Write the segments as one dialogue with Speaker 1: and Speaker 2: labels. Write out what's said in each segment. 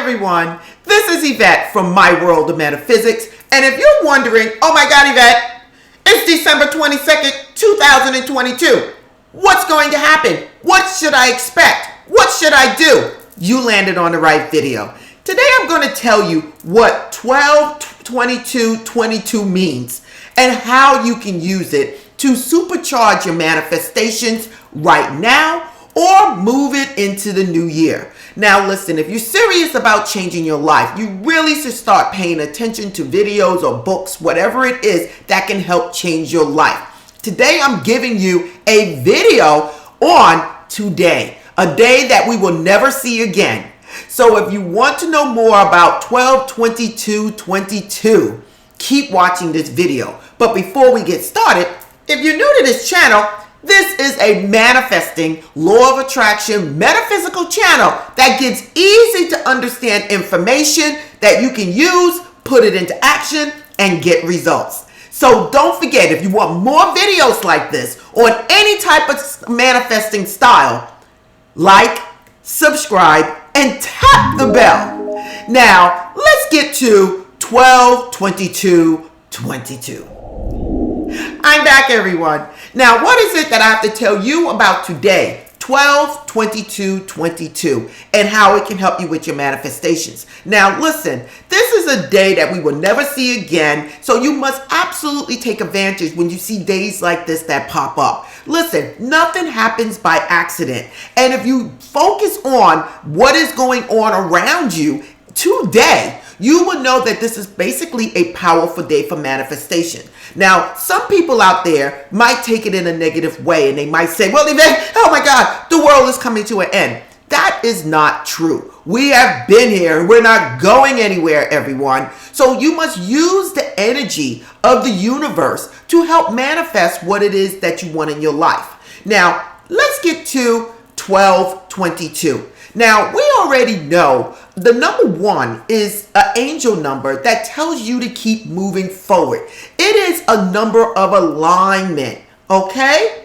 Speaker 1: everyone, this is Yvette from My World of Metaphysics, and if you're wondering, oh my god Yvette, it's December 22nd, 2022. What's going to happen? What should I expect? What should I do? You landed on the right video. Today I'm going to tell you what 12-22-22 means and how you can use it to supercharge your manifestations right now or move it into the new year. Now listen, if you're serious about changing your life, you really should start paying attention to videos or books, whatever it is that can help change your life. Today I'm giving you a video on today, a day that we will never see again. So if you want to know more about 12-22-22, keep watching this video. But before we get started, if you're new to this channel, this is a manifesting, law of attraction, metaphysical channel that gives easy to understand information that you can use, put it into action, and get results. So don't forget, if you want more videos like this on any type of manifesting style, like, subscribe, and tap the bell. Now, let's get to 12-22-22. I'm back, everyone. Now, what is it that I have to tell you about today, 12-22-22, and how it can help you with your manifestations? Now, listen, this is a day that we will never see again, so you must absolutely take advantage when you see days like this that pop up. Listen, nothing happens by accident, and if you focus on what is going on around you today, you will know that this is basically a powerful day for manifestation. Now, some people out there might take it in a negative way and they might say, well, Yvette, oh my God, the world is coming to an end. That is not true. We have been here and we're not going anywhere, everyone. So you must use the energy of the universe to help manifest what it is that you want in your life. Now, let's get to 12-22. Now, we already know the number 1 is an angel number that tells you to keep moving forward. It is a number of alignment, okay?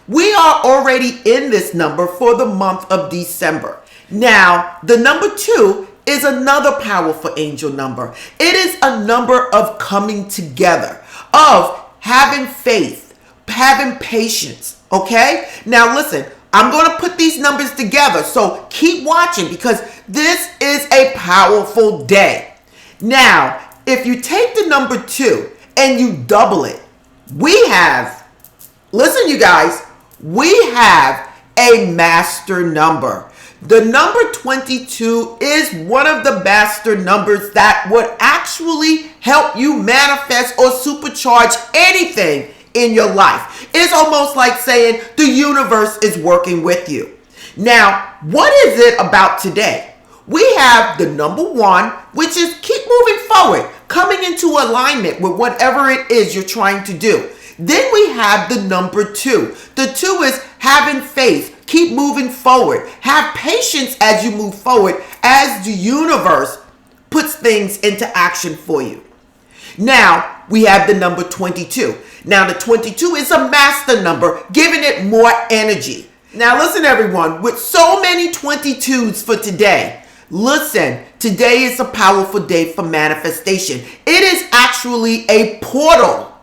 Speaker 1: We are already in this number for the month of December. Now, the number 2 is another powerful angel number. It is a number of coming together, of having faith, having patience, okay? Now, listen. I'm going to put these numbers together, so keep watching because this is a powerful day. Now, if you take the number 2 and you double it, we have, listen you guys, we have a master number. The number 22 is one of the master numbers that would actually help you manifest or supercharge anything in your life. It's almost like saying the universe is working with you. Now, what is it about today? We have the number 1, which is keep moving forward, coming into alignment with whatever it is you're trying to do. Then we have the number 2. The 2 is having faith, keep moving forward, have patience as you move forward, as the universe puts things into action for you. Now, we have the number 22. Now, the 22 is a master number, giving it more energy. Now, listen, everyone, with so many 22s for today, listen, today is a powerful day for manifestation. It is actually a portal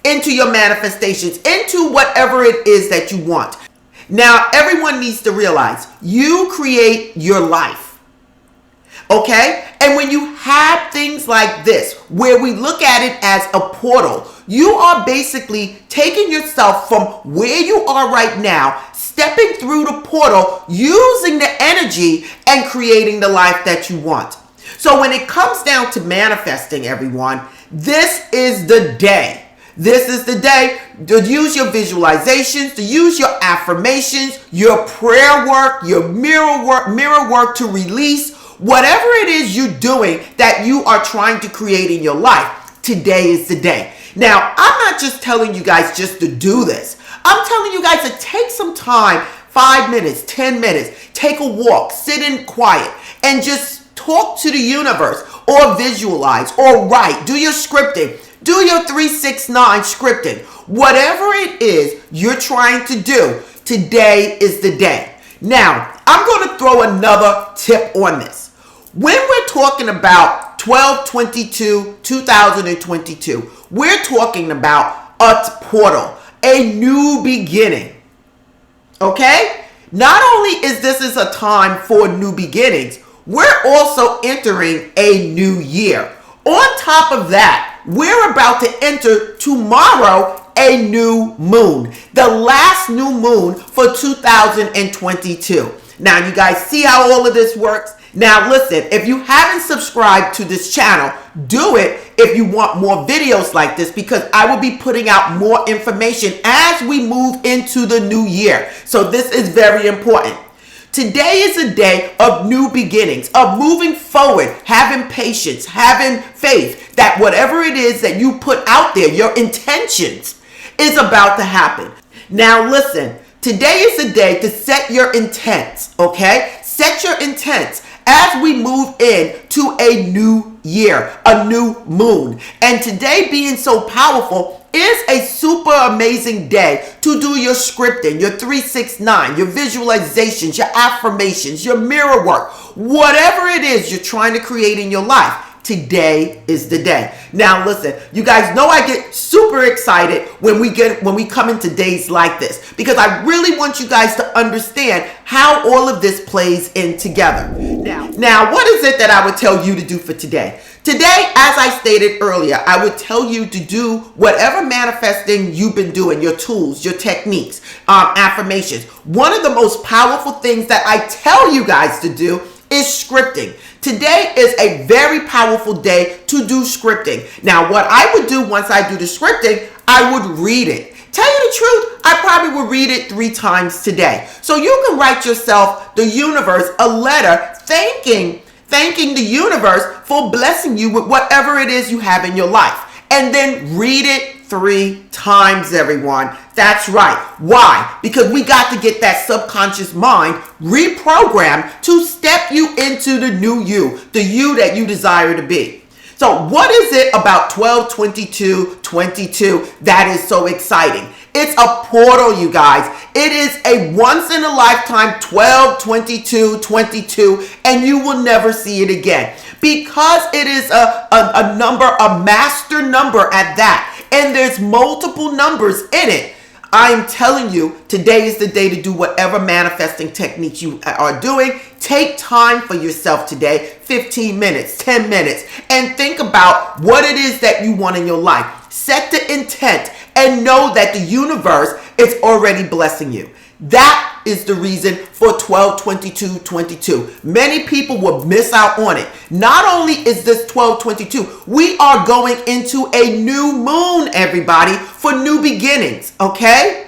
Speaker 1: into your manifestations, into whatever it is that you want. Now, everyone needs to realize you create your life. Okay? And when you have things like this, where we look at it as a portal, you are basically taking yourself from where you are right now, stepping through the portal, using the energy and creating the life that you want. So when it comes down to manifesting, everyone, this is the day. This is the day to use your visualizations, to use your affirmations, your prayer work, your mirror work to release whatever it is you're doing that you are trying to create in your life. Today is the day. Now, I'm not just telling you guys just to do this. I'm telling you guys to take some time, 5 minutes, 10 minutes, take a walk, sit in quiet, and just talk to the universe or visualize or write. Do your scripting. Do your 369 scripting. Whatever it is you're trying to do, today is the day. Now, I'm going to throw another tip on this. When we're talking about 12/22/2022, we're talking about a portal, a new beginning. Okay? Not only is this a time for new beginnings, we're also entering a new year. On top of that, we're about to enter tomorrow a new moon, the last new moon for 2022. Now, you guys see how all of this works? Now, listen, if you haven't subscribed to this channel, do it if you want more videos like this, because I will be putting out more information as we move into the new year. So this is very important. Today is a day of new beginnings, of moving forward, having patience, having faith that whatever it is that you put out there, your intentions, is about to happen. Now listen, today is a day to set your intents, okay? Set your intents as we move into a new year, a new moon. And today being so powerful is a super amazing day to do your scripting, your 369, your visualizations, your affirmations, your mirror work, whatever it is you're trying to create in your life. Today is the day. Now listen, you guys know I get super excited when we come into days like this, because I really want you guys to understand how all of this plays in together. Now, what is it that I would tell you to do for today? Today, as I stated earlier, I would tell you to do whatever manifesting you've been doing, your tools, your techniques, affirmations. One of the most powerful things that I tell you guys to do is scripting. Today is a very powerful day to do scripting. Now, what I would do once I do the scripting, I would read it. Tell you the truth, I probably will read it 3 times today. So you can write yourself, the universe, a letter thanking the universe for blessing you with whatever it is you have in your life. And then read it 3 times, everyone. That's right. Why? Because we got to get that subconscious mind reprogrammed to step you into the new you, the you that you desire to be. So what is it about 12/22/22 that is so exciting? It's a portal, you guys. It is a once in a lifetime 12/22/22, and you will never see it again, because it is a number, a master number at that, and there's multiple numbers in it. I'm telling you, today is the day to do whatever manifesting techniques you are doing. Take time for yourself today, 15 minutes, 10 minutes, and think about what it is that you want in your life. Set the intent and know that the universe is already blessing you. That is the reason for 12/22/22. Many people will miss out on it. Not only is this 12/22, we are going into a new moon, everybody, for new beginnings, okay?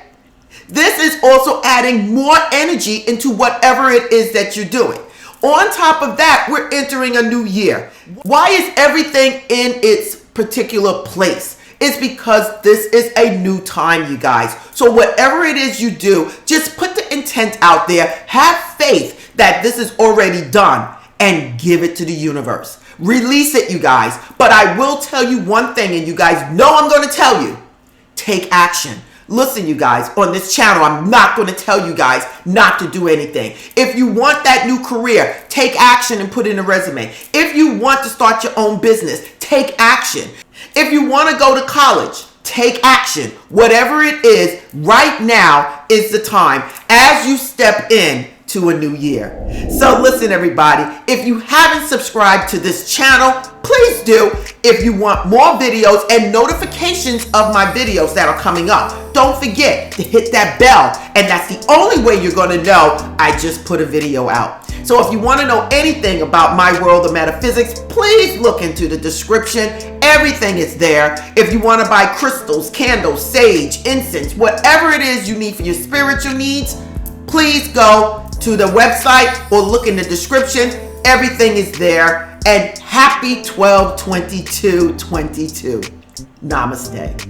Speaker 1: This is also adding more energy into whatever it is that you're doing. On top of that, we're entering a new year. Why is everything in its particular place? It's because this is a new time, you guys. So whatever it is you do, just put the intent out there. Have faith that this is already done and give it to the universe. Release it, you guys. But I will tell you one thing, and you guys know I'm going to tell you. Take action. Listen, you guys, on this channel, I'm not going to tell you guys not to do anything. If you want that new career, take action and put in a resume. If you want to start your own business, take action. If you want to go to college, take action. Whatever it is, right now is the time as you step in to a new year. So listen, everybody, if you haven't subscribed to this channel, please do. If you want more videos and notifications of my videos that are coming up, don't forget to hit that bell, and that's the only way you're going to know I just put a video out. So if you want to know anything about my world of metaphysics, please look into the description. Everything is there. If you want to buy crystals, candles, sage, incense, whatever it is you need for your spiritual needs, please go to the website or look in the description. Everything is there. And happy 12/22/22. Namaste.